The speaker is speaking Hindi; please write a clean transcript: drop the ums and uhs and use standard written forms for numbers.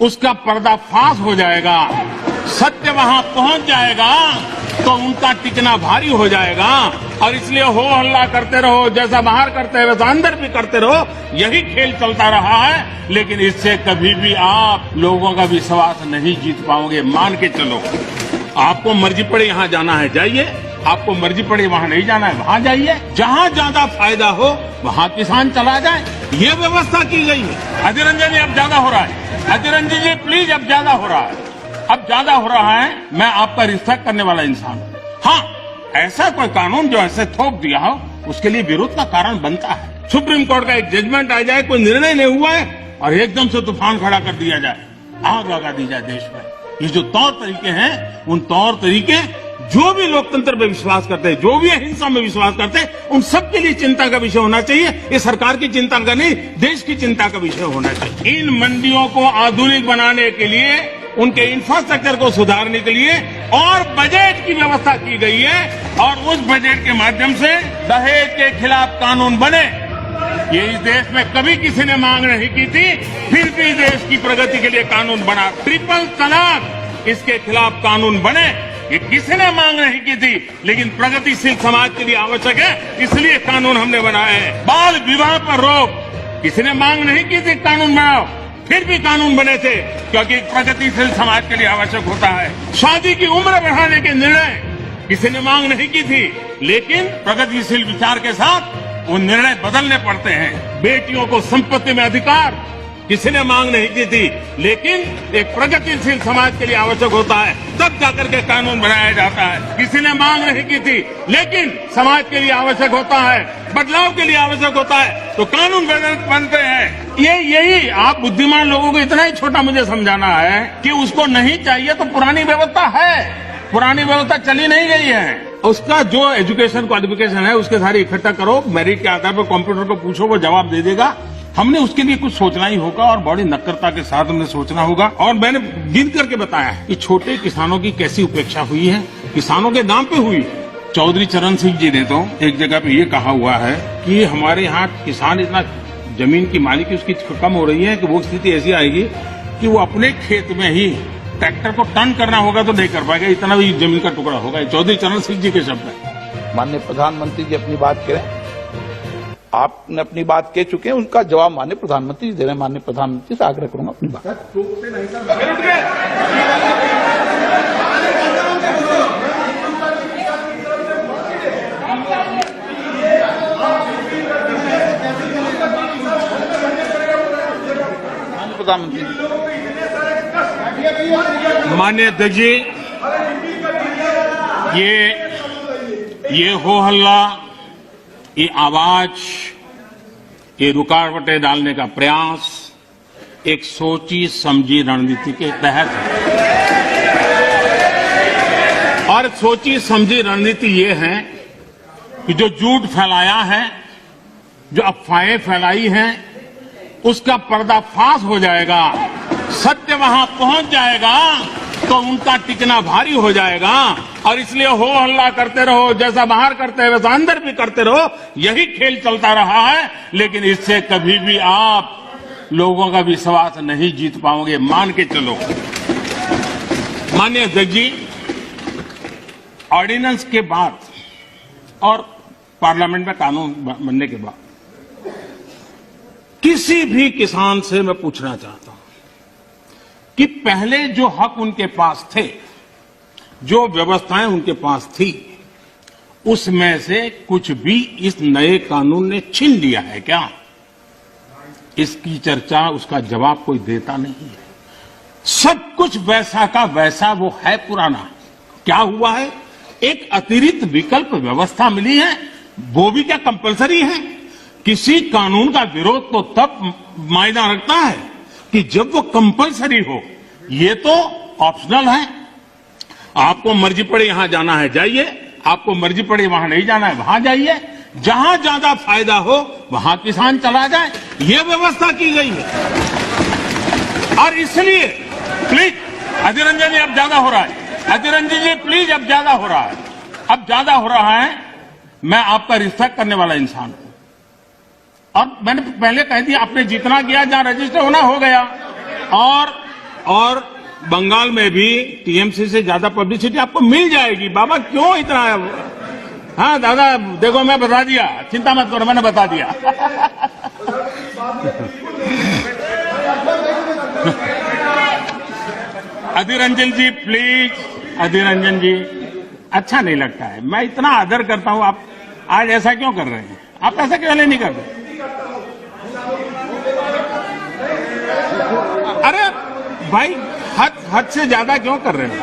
उसका पर्दाफाश हो जाएगा, सत्य वहां पहुंच जाएगा तो उनका टिकना भारी हो जाएगा। और इसलिए हो हल्ला करते रहो, जैसा बाहर करते हैं वैसा अंदर भी करते रहो, यही खेल चलता रहा है। लेकिन इससे कभी भी आप लोगों का विश्वास नहीं जीत पाओगे। मान के चलो, आपको मर्जी पड़े यहां जाना है जाइए, आपको मर्जी पड़े वहां नहीं जाना है वहां जाइए। जहां ज्यादा फायदा हो वहां किसान चला जाए, ये व्यवस्था की गई है। अधीर रंजन जी अब ज्यादा हो रहा है, अधीर रंजन जी प्लीज अब ज्यादा हो रहा है, अब ज्यादा हो रहा है। मैं आपका रिस्पेक्ट करने वाला इंसान हूं। हाँ, ऐसा कोई कानून जो ऐसे थोप दिया हो उसके लिए विरोध का कारण बनता है। सुप्रीम कोर्ट का एक जजमेंट आ जाए, कोई निर्णय नहीं हुआ है और एकदम से तूफान खड़ा कर दिया जाए, आग लगा दी जाए देश में। ये जो तौर तरीके हैं, उन तौर तरीके जो भी लोकतंत्र में विश्वास करते हैं, जो भी अहिंसा में विश्वास करते हैं, उन सबके लिए चिंता का विषय होना चाहिए। ये सरकार की चिंता का नहीं, देश की चिंता का विषय होना चाहिए। इन मंडियों को आधुनिक बनाने के लिए, उनके इंफ्रास्ट्रक्चर को सुधारने के लिए और बजट की व्यवस्था की गई है। और उस बजट के माध्यम से दहेज के खिलाफ कानून बने। ये इस देश में कभी किसी ने मांग नहीं की थी, फिर भी देश की प्रगति के लिए कानून बना। ट्रिपल तलाक, इसके खिलाफ कानून बने। ये किसी ने मांग नहीं की थी, लेकिन प्रगतिशील समाज के लिए आवश्यक है, इसलिए कानून हमने बनाए हैं। बाल विवाह पर रोक, किसी ने मांग नहीं की थी कानून बनाओ, फिर भी कानून बने थे, क्योंकि प्रगतिशील समाज के लिए आवश्यक होता है। शादी की उम्र बढ़ाने के निर्णय किसी ने मांग नहीं की थी, लेकिन प्रगतिशील विचार के साथ वो निर्णय बदलने पड़ते हैं। बेटियों को संपत्ति में अधिकार किसी ने मांग नहीं की थी, लेकिन एक प्रगतिशील समाज के लिए आवश्यक होता है, तब जाकर के कानून बनाया जाता है। किसी ने मांग नहीं की थी, लेकिन समाज के लिए आवश्यक होता है, बदलाव के लिए आवश्यक होता है, तो कानून बनते हैं। यही आप बुद्धिमान लोगों को इतना ही छोटा मुझे समझाना है कि उसको नहीं चाहिए तो पुरानी व्यवस्था है, पुरानी व्यवस्था चली नहीं गई है। उसका जो एजुकेशन क्वालिफिकेशन है उसके सारे इकट्ठा करो, मेरिट के आधार पर कंप्यूटर को पूछो, वो जवाब दे देगा। हमने उसके लिए कुछ सोचना ही होगा और बड़ी नक्करता के साथ हमने सोचना होगा। और मैंने गिन करके बताया है कि छोटे किसानों की कैसी उपेक्षा हुई है, किसानों के नाम पे हुई। चौधरी चरण सिंह जी ने तो एक जगह पे ये कहा हुआ है कि हमारे यहाँ किसान इतना जमीन की मालिकी उसकी कम हो रही है कि वो स्थिति ऐसी आएगी कि वो अपने खेत में ही ट्रैक्टर को टर्न करना होगा तो नहीं कर पाएगा, इतना भी जमीन का टुकड़ा होगा। चौधरी चरण सिंह जी के शब्द है। माननीय प्रधानमंत्री जी अपनी बात करें, आपने अपनी बात कह चुके हैं, उनका जवाब माननीय प्रधानमंत्री जी दे रहे हैं। माननीय प्रधानमंत्री से आग्रह करूंगा अपनी बात। प्रधानमंत्री माननीय अध्यक्ष जी, ये हो हल्ला, ये आवाज, ये रुकावटें डालने का प्रयास एक सोची समझी रणनीति के तहत है। और सोची समझी रणनीति ये है कि जो झूठ फैलाया है, जो अफवाहें फैलाई हैं, उसका पर्दाफाश हो जाएगा, सत्य वहां पहुंच जाएगा तो उनका टिकना भारी हो जाएगा। और इसलिए हो हल्ला करते रहो, जैसा बाहर करते हैं वैसा अंदर भी करते रहो, यही खेल चलता रहा है। लेकिन इससे कभी भी आप लोगों का विश्वास नहीं जीत पाओगे। मान के चलो, माननीय अध्यक्ष जी, ऑर्डिनेंस के बाद और पार्लियामेंट में कानून बनने के बाद किसी भी किसान से मैं पूछना चाहता हूं कि पहले जो हक उनके पास थे, जो व्यवस्थाएं उनके पास थी, उसमें से कुछ भी इस नए कानून ने छीन लिया है क्या? इसकी चर्चा, उसका जवाब कोई देता नहीं है। सब कुछ वैसा का वैसा वो है पुराना। क्या हुआ है? एक अतिरिक्त विकल्प व्यवस्था मिली है, वो भी क्या कंपलसरी है? किसी कानून का विरोध तो तब मायना रखता है कि जब वो कंपलसरी हो। ये तो ऑप्शनल है। आपको मर्जी पड़े यहां जाना है जाइए, आपको मर्जी पड़े वहां नहीं जाना है वहां जाइए। जहां ज्यादा फायदा हो वहां किसान चला जाए, ये व्यवस्था की गई है। और इसलिए प्लीज अधीर रंजन जी अब ज्यादा हो रहा है, अधीर रंजन जी प्लीज अब ज्यादा हो रहा है, अब ज्यादा हो रहा है। मैं आपका रिस्पेक्ट करने वाला इंसान हूं और मैंने पहले कह दिया, आपने जितना किया जहां रजिस्टर होना हो गया। और और बंगाल में भी टीएमसी से ज्यादा पब्लिसिटी आपको मिल जाएगी। बाबा क्यों इतना, हाँ दादा देखो मैं बता दिया, चिंता मत करो मैंने बता दिया। अधीर रंजन जी प्लीज, अधीर रंजन जी अच्छा नहीं लगता है। मैं इतना आदर करता हूं, आप आज ऐसा क्यों कर रहे हैं? आप ऐसा क्यों नहीं कर रहे? अरे भाई हद से ज्यादा क्यों कर रहे हो?